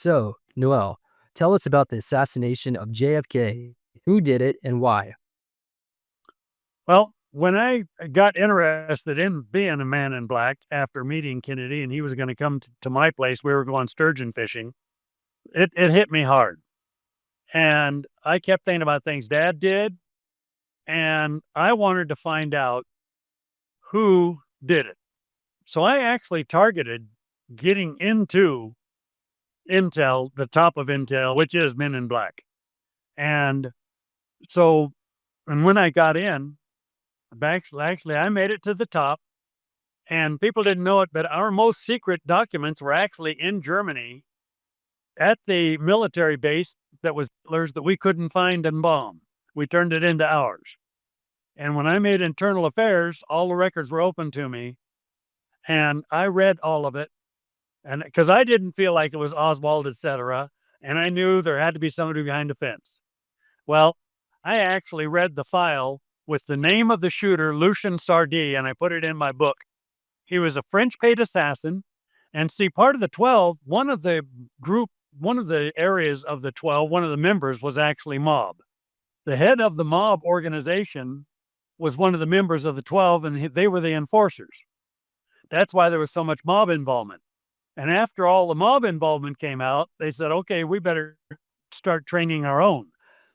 So, Noel, tell us about the assassination of JFK. Who did it and why? Well, when I got interested in being a man in black after meeting Kennedy and he was going to come to my place, we were going sturgeon fishing. It hit me hard. And I kept thinking about things dad did. And I wanted to find out who did it. So I actually targeted getting into Intel, the top of Intel, which is Men in Black. And so, and when I got in, actually, I made it to the top. And people didn't know it, but our most secret documents were actually in Germany at the military base that was Hitler's that we couldn't find and bomb. We turned it into ours. And when I made internal affairs, all the records were open to me. And I read all of it. And because I didn't feel like it was Oswald, etc. And I knew there had to be somebody behind the fence. Well, I actually read the file with the name of the shooter, Lucien Sardy, and I put it in my book. He was a French paid assassin. And see, part of the 12, one of the areas of the 12, one of the members was actually mob. The head of the mob organization was one of the members of the 12, and they were the enforcers. That's why there was so much mob involvement. And after all the mob involvement came out, they said, okay, we better start training our own.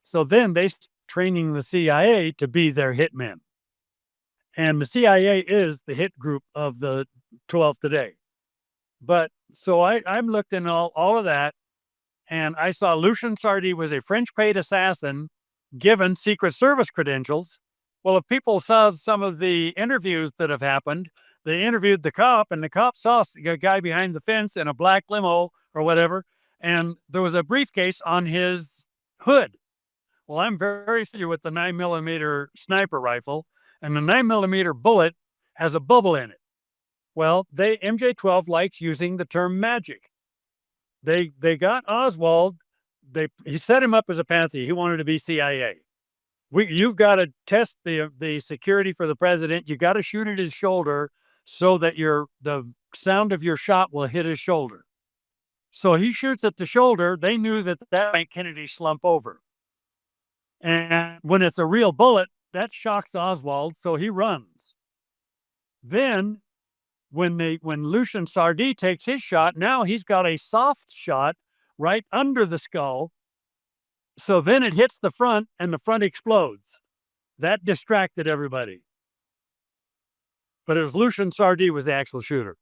So then they started training the CIA to be their hitmen. And the CIA is the hit group of the 12 today. But so I'm looked in all of that, and I saw Lucien Sardy was a French paid assassin given Secret Service credentials. Well, if people saw some of the interviews that have happened, they interviewed the cop, and the cop saw a guy behind the fence in a black limo or whatever, and there was a briefcase on his hood. Well, I'm very familiar with the 9mm sniper rifle, and the 9mm bullet has a bubble in it. Well, MJ12 likes using the term magic. They got Oswald. He set him up as a patsy. He wanted to be CIA. You've got to test the security for the president. You got to shoot at his shoulder so that the sound of your shot will hit his shoulder. So he shoots at the shoulder. They knew that made Kennedy slump over. And when it's a real bullet, that shocks Oswald, so he runs. Then when Lucien Sardy takes his shot, now he's got a soft shot right under the skull. So then it hits the front and the front explodes. That distracted everybody. But it was Lucien Sardy was the actual shooter.